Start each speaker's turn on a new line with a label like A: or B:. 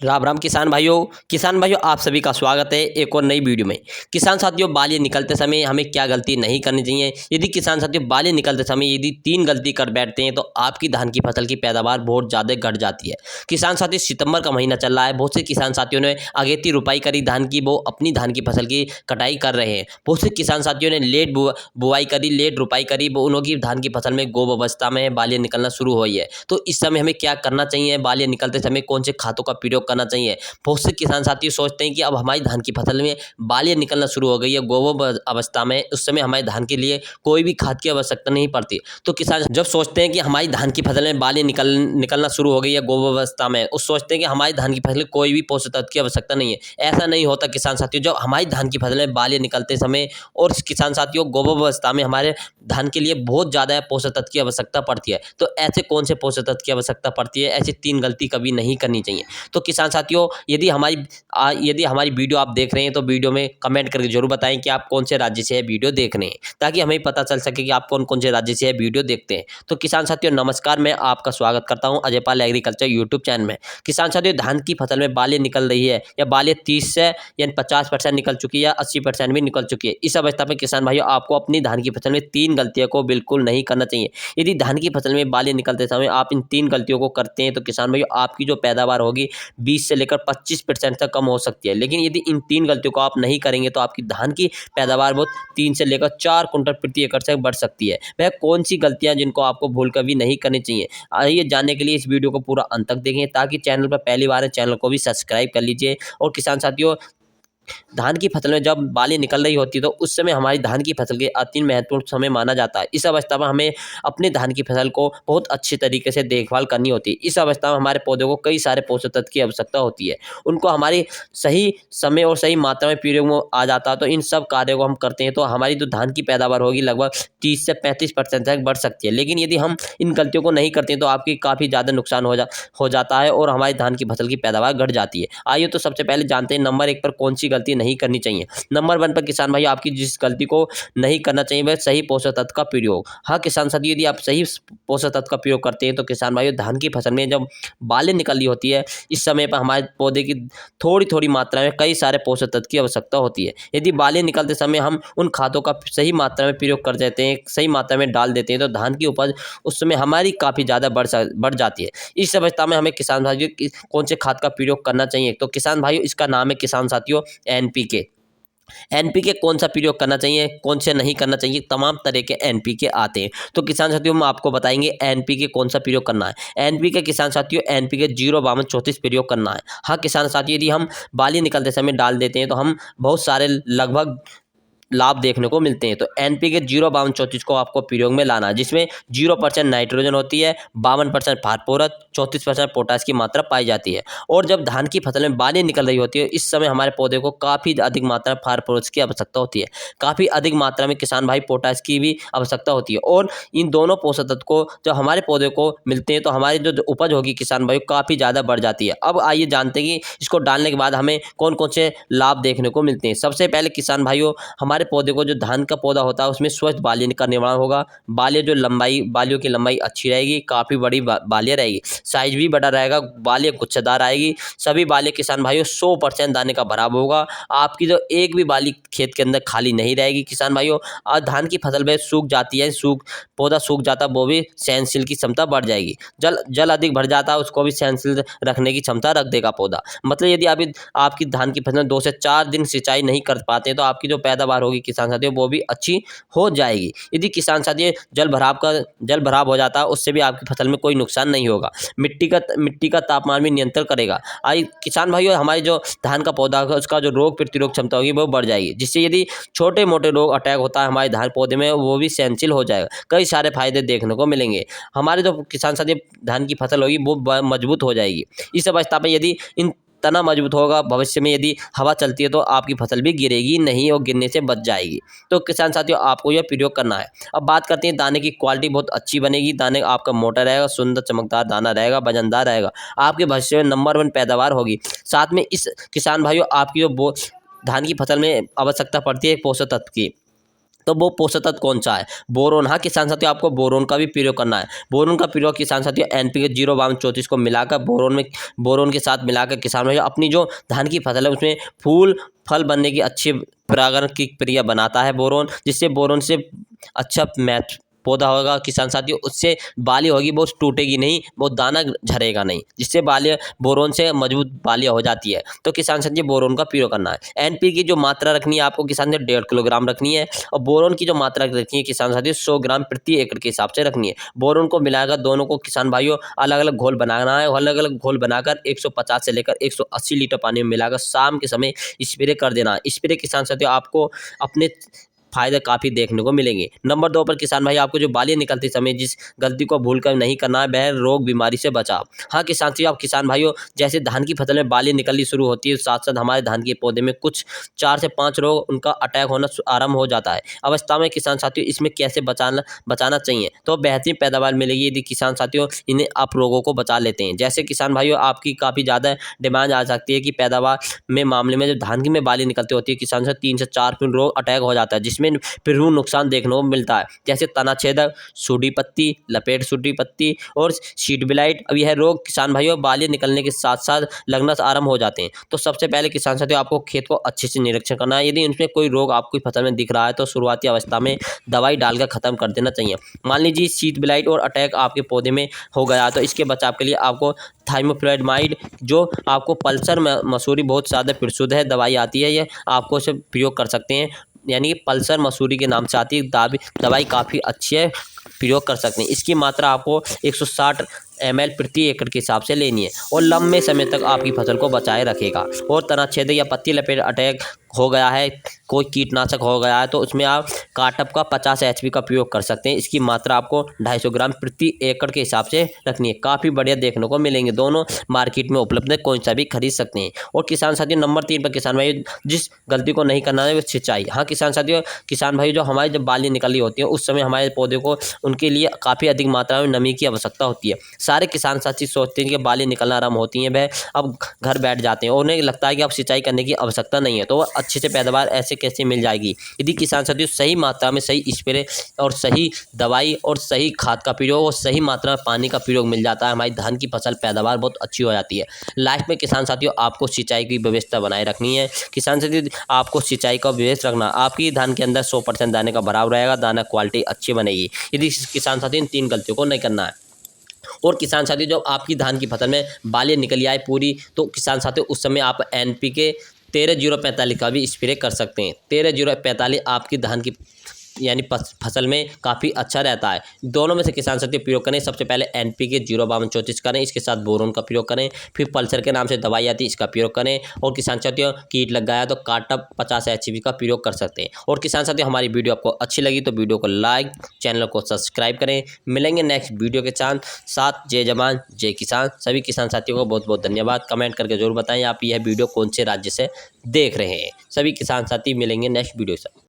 A: राम राम किसान भाइयों आप सभी का स्वागत है एक और नई वीडियो में। किसान साथियों, बाली निकलते समय हमें क्या गलती नहीं करनी चाहिए। यदि किसान साथियों बाली निकलते समय यदि 3 गलती कर बैठते हैं तो आपकी धान की फसल की पैदावार बहुत ज़्यादा घट जाती है। किसान साथियों, सितंबर का महीना चल रहा है, बहुत से किसान साथियों ने अगेती रुपाई करी धान की, वो अपनी धान की फसल की कटाई कर रहे हैं। बहुत से किसान साथियों ने लेट बुआई करी, लेट रुपाई करी, वो उन्हों की धान की फसल में गोब अवस्था में बालियाँ निकलना शुरू हुई है। तो इस समय हमें क्या करना चाहिए, बालियाँ निकलते समय कौन से खादों का प्रयोग करना चाहिए। बहुत से किसान साथी सोचते हैं कि अब हमारी धान की फसल में बालियाँ निकलना शुरू हो गई है गोब अवस्था में, उस समय हमारे धान के लिए कोई भी खाद की आवश्यकता नहीं पड़ती। तो किसान जब सोचते हैं कि हमारी धान की फसल में बालियाँ निकलना शुरू हो गई है गोब अवस्था में, उस सोचते हैं कि हमारी धान की फसल में कोई भी पोषक तत्व की आवश्यकता नहीं है। ऐसा नहीं होता किसान साथियों। जब हमारी धान की फसल में बालियाँ निकलते समय और किसान साथियों गोब अवस्था में हमारे धान के लिए बहुत ज़्यादा पोषक तत्व की आवश्यकता पड़ती है। तो ऐसे कौन से पोषक तत्व की आवश्यकता पड़ती है, ऐसी 3 गलती कभी नहीं करनी चाहिए। तो किसान साथियों, यदि हमारी वीडियो आप देख रहे हैं तो वीडियो में कमेंट करके जरूर बताएं कि आप कौन से राज्य से वीडियो देख रहे हैं, ताकि हमें पता चल सके कि आप कौन कौन से राज्य से वीडियो देखते हैं। तो किसान साथियों नमस्कार, मैं आपका स्वागत करता हूं Ajay Pal agriculture YouTube channel में। किसान साथियों, धान की फसल में बालियाँ निकल रही है या बालियाँ 30 से या 50% निकल चुकी है या 80% भी निकल चुकी है। इस अवस्था में किसान भाइयों आपको अपनी धान की फसल में 3 गलतियों को बिल्कुल नहीं करना चाहिए। यदि धान की फसल में बालियाँ निकलते समय आप इन 3 गलतियों को करते हैं तो किसान भाइयों आपकी जो पैदावार होगी 20 से लेकर 25% तक कम हो सकती है। लेकिन यदि इन 3 गलतियों को आप नहीं करेंगे तो आपकी धान की पैदावार बहुत 3 से लेकर 4 कुंटल प्रति एकड़ से बढ़ सकती है। वह कौन सी गलतियां जिनको आपको भूल कर भी नहीं करनी चाहिए, आइए जानने के लिए इस वीडियो को पूरा अंत तक देखें, ताकि चैनल पर पहली बार है चैनल को भी सब्सक्राइब कर लीजिए। और किसान साथियों, धान की फसल में जब बाली निकल रही होती है तो उस समय हमारी धान की फसल के अति महत्वपूर्ण समय माना जाता है। इस अवस्था में हमें अपने धान की फसल को बहुत अच्छे तरीके से देखभाल करनी होती है। इस अवस्था में हमारे पौधों को कई सारे पोषक तत्व की आवश्यकता होती है, उनको हमारी सही समय और सही मात्रा में प्रयोग में आ जाता है। तो इन सब कार्यों को हम करते हैं तो हमारी जो धान की पैदावार होगी लगभग 30 से 35% तक बढ़ सकती है। लेकिन यदि हम इन गलतियों को नहीं करते तो आपकी काफ़ी ज़्यादा नुकसान हो जाता है और हमारी धान की फसल की पैदावार घट जाती है। आइए तो सबसे पहले जानते हैं नंबर 1 पर कौन सी गलती नहीं करनी चाहिए। नंबर 1 पर किसान भाई आपकी जिस गलती को नहीं करना चाहिए वह सही पोषक तत्व का प्रयोग। हाँ किसान साथी, यदि आप सही पोषक तत्व का प्रयोग करते हैं तो किसान भाई धान की फसल में जब बालें निकल रही होती है इस समय पर हमारे पौधे की थोड़ी थोड़ी मात्रा में कई सारे पोषक तत्व की आवश्यकता होती है। यदि बालें निकलते समय हम उन खादों का सही मात्रा में प्रयोग कर देते हैं, सही मात्रा में डाल देते हैं तो धान की उपज उस समय हमारी काफ़ी ज़्यादा बढ़ जाती है। इस अवस्था में हमें किसान भाइयों कौन से खाद का प्रयोग करना चाहिए, तो किसान भाइयों इसका नाम है किसान साथियों एनपीके। एनपीके कौन सा प्रयोग करना चाहिए, कौन से नहीं करना चाहिए, तमाम तरह के एनपीके आते हैं। तो किसान साथियों हम आपको बताएंगे एनपीके कौन सा प्रयोग करना है। एनपीके किसान साथियों एनपीके 05234 प्रयोग करना है। हाँ किसान साथियों, यदि हम बाली निकलते समय डाल देते हैं तो हम बहुत सारे लगभग लाभ देखने को मिलते हैं। तो एनपीके 05234 को आपको प्रयोग में लाना है, जिसमें 0% नाइट्रोजन होती है, 52% फास्फोरस, 34% पोटास की मात्रा पाई जाती है। और जब धान की फसल में बाली निकल रही होती है इस समय हमारे पौधे को काफ़ी अधिक मात्रा में फास्फोरस की आवश्यकता होती है, काफ़ी अधिक मात्रा में किसान भाई पोटास की भी आवश्यकता होती है। और इन दोनों पोषक तत्व को जब हमारे पौधे को मिलते हैं तो हमारी जो उपज होगी किसान भाई काफ़ी ज़्यादा बढ़ जाती है। अब आइए जानते हैं कि इसको डालने के बाद हमें कौन कौन से लाभ देखने को मिलते हैं। सबसे पहले किसान भाइयों, हमारे पौधे को जो धान का पौधा होता है उसमें स्वस्थ बालियों का निर्माण होगा। बालियों की लंबाई अच्छी रहेगी, काफ़ी बड़ी बालियाँ रहेगी, साइज भी बड़ा रहेगा, बालियाँ गुच्छेदार आएगी। सभी बालियाँ किसान भाइयों 100% दाने का भरा होगा। आपकी जो एक भी बाली खेत के अंदर खाली नहीं रहेगी किसान भाइयों। और धान की फसल में सूख जाती है, पौधा सूख जाता है, वो भी सहनशील की क्षमता बढ़ जाएगी। जल अधिक भर जाता है उसको भी सहनशील रखने की क्षमता रख देगा पौधा। मतलब यदि आपकी धान की फसल 2 से 4 दिन सिंचाई नहीं कर पाते तो आपकी जो पैदावार होगी किसान साथियों वो भी अच्छी हो जाएगी। यदि किसान साथियों जल भराव हो जाता है उससे भी आपकी फसल में कोई नुकसान नहीं होगा। मिट्टी का तापमान भी नियंत्रण करेगा। आई किसान भाइयों, हमारी जो धान का पौधा है उसका जो रोग प्रतिरोधक क्षमता होगी वो बढ़ जाएगी, जिससे यदि छोटे मोटे रोग अटैक होता है हमारे धान पौधे में वो भी सहनशील हो जाएगा। कई सारे फायदे देखने को मिलेंगे। हमारे जो किसान साथियों धान की फसल होगी वो मजबूत हो जाएगी। इस अवस्था में यदि इन तना मजबूत होगा, भविष्य में यदि हवा चलती है तो आपकी फसल भी गिरेगी नहीं और गिरने से बच जाएगी। तो किसान साथियों आपको यह प्रयोग करना है। अब बात करते हैं दाने की क्वालिटी बहुत अच्छी बनेगी। दाने आपका मोटा रहेगा, सुंदर चमकदार दाना रहेगा, वजनदार रहेगा, आपके भविष्य में नंबर 1 पैदावार होगी। साथ में इस किसान भाइयों आपकी जो धान की फसल में आवश्यकता पड़ती है पोषक तत्व की, तो वो पोषक तत्व कौन सा है? बोरोन। हाँ किसान साथियों, आपको बोरोन का भी प्रयोग करना है। बोरोन का प्रयोग किसान साथियों एनपीके 0-32 को मिलाकर बोरोन के साथ मिलाकर किसान भाइयों अपनी जो धान की फसल है उसमें फूल फल बनने की अच्छी परागण की क्रिया बनाता है बोरोन, जिससे बोरोन से अच्छा मैच पौधा होगा किसान साथियों, उससे बाली होगी वो टूटेगी नहीं, वो दाना झरेगा नहीं, जिससे बाली बोरोन से मजबूत बालियाँ हो जाती है। तो किसान साथियों बोरोन का प्रयोग करना है। एनपी की जो मात्रा रखनी है आपको किसान साथियों 1.5 किलोग्राम रखनी है, और बोरोन की जो मात्रा रखनी है किसान साथियों 100 ग्राम प्रति एकड़ के हिसाब से रखनी है। बोरोन को मिलाकर दोनों को किसान भाइयों अलग अलग घोल बनाना है, अलग अलग घोल बनाकर 150 से लेकर 180 लीटर पानी में मिलाकर शाम के समय स्प्रे कर देना है। स्प्रे किसान साथियों आपको अपने फायदे काफ़ी देखने को मिलेंगे। नंबर 2 पर किसान भाई आपको जो बालियाँ निकलते समय जिस गलती को भूलकर नहीं करना है वह रोग बीमारी से बचाव। हाँ किसान भाइयों जैसे धान की फसल में बालियाँ निकलनी शुरू होती है, साथ साथ हमारे धान के पौधे में कुछ 4 से 5 रोग उनका अटैक होना आरंभ हो जाता है। अवस्था में किसान साथियों इसमें कैसे बचाना चाहिए तो बेहतरीन पैदावार मिलेगी यदि किसान साथियों इन्हें आप रोगों को बचा लेते हैं। जैसे किसान भाइयों आपकी काफ़ी ज़्यादा डिमांड आ सकती है कि पैदावार में मामले में जब धान की में बाली निकलती होती है किसान से 3 से 4 रोग अटैक हो जाता है, जिसमें फिर नुकसान देखने को मिलता है, जैसे तना छेदक, सूडी पत्ती, लपेट सूडी पत्ती और शीट ब्लाइट। अब यह रोग किसान भाइयों बाली निकलने के साथ साथ लगना आरंभ हो जाते हैं। तो सबसे पहले किसान साथियों आपको खेत को अच्छे से निरीक्षण करना है। यदि इनमें कोई रोग आपकी फसल में दिख रहा है तो शुरुआती अवस्था में दवाई डालकर खत्म कर देना चाहिए। मान लीजिए शीट ब्लाइट और अटैक आपके पौधे में हो गया तो इसके बचाव के लिए आपको थाइमोफ्लोराइड जो आपको पल्सर मसूरी बहुत ज़्यादा प्रसिद्ध है दवाई आती है, यह आपको इसे प्रयोग कर सकते हैं, यानी कि पल्सर मसूरी के नाम से आती है दवाई काफ़ी अच्छी है, प्रयोग कर सकते हैं। इसकी मात्रा आपको 160 ml प्रति एकड़ के हिसाब से लेनी है और लंबे समय तक आपकी फसल को बचाए रखेगा। और तना छेदक या पत्ती लपेट अटैक हो गया है, कोई कीटनाशक हो गया है तो उसमें आप काटअप का 50 HP का प्रयोग कर सकते हैं। इसकी मात्रा आपको 250 ग्राम प्रति एकड़ के हिसाब से रखनी है। काफ़ी बढ़िया देखने को मिलेंगे, दोनों मार्केट में उपलब्ध है, कौन सा भी खरीद सकते हैं। और किसान साथियों नंबर 3 पर किसान भाई जिस गलती को नहीं करना है वो सिंचाई। हाँ किसान भाई जो हमारी जब बाली निकली होती है उस समय हमारे पौधे को उनके लिए काफ़ी अधिक मात्रा में नमी की आवश्यकता होती है। सारे किसान साथी सोचते हैं कि बाली निकलना आरंभ होती हैं, वह अब घर बैठ जाते हैं और उन्हें लगता है कि अब सिंचाई करने की आवश्यकता नहीं है, तो वह अच्छे से पैदावार ऐसे कैसे मिल जाएगी। यदि किसान साथियों सही मात्रा में सही स्प्रे और सही दवाई और सही खाद का प्रयोग और सही मात्रा में पानी का प्रयोग मिल जाता है, हमारी धान की फसल पैदावार बहुत अच्छी हो जाती है। लास्ट में किसान साथियों आपको सिंचाई की व्यवस्था बनाए रखनी है। किसान साथियों आपको सिंचाई का व्यवस्था रखना, आपकी धान के अंदर 100% दाने का भराव रहेगा, दाना क्वालिटी अच्छी बनेगी यदि किसान साथियों इन 3 गलतियों को नहीं करना है। और किसान साथियों जब आपकी धान की फसल में बालें निकल आए पूरी तो किसान साथियों उस समय आप NPK 13-0-45 का भी स्प्रे कर सकते हैं। 13-0-45 आपकी धान की यानी फसल में काफ़ी अच्छा रहता है। दोनों में से किसान साथियों प्रयोग करें। सबसे पहले NPK 0-52-34 करें, इसके साथ बोरोन का प्रयोग करें, फिर पल्सर के नाम से दवाई आती है इसका प्रयोग करें। और किसान साथियों कीट लग गया तो काटअप 50 HP का प्रयोग कर सकते हैं। और किसान साथियों हमारी वीडियो आपको अच्छी लगी तो वीडियो को लाइक, चैनल को सब्सक्राइब करें। मिलेंगे नेक्स्ट वीडियो के साथ। जय जवान जय किसान। सभी किसान साथियों को बहुत बहुत धन्यवाद। कमेंट करके जरूर बताएं आप यह वीडियो कौन से राज्य से देख रहे हैं। सभी किसान साथी मिलेंगे नेक्स्ट वीडियो से।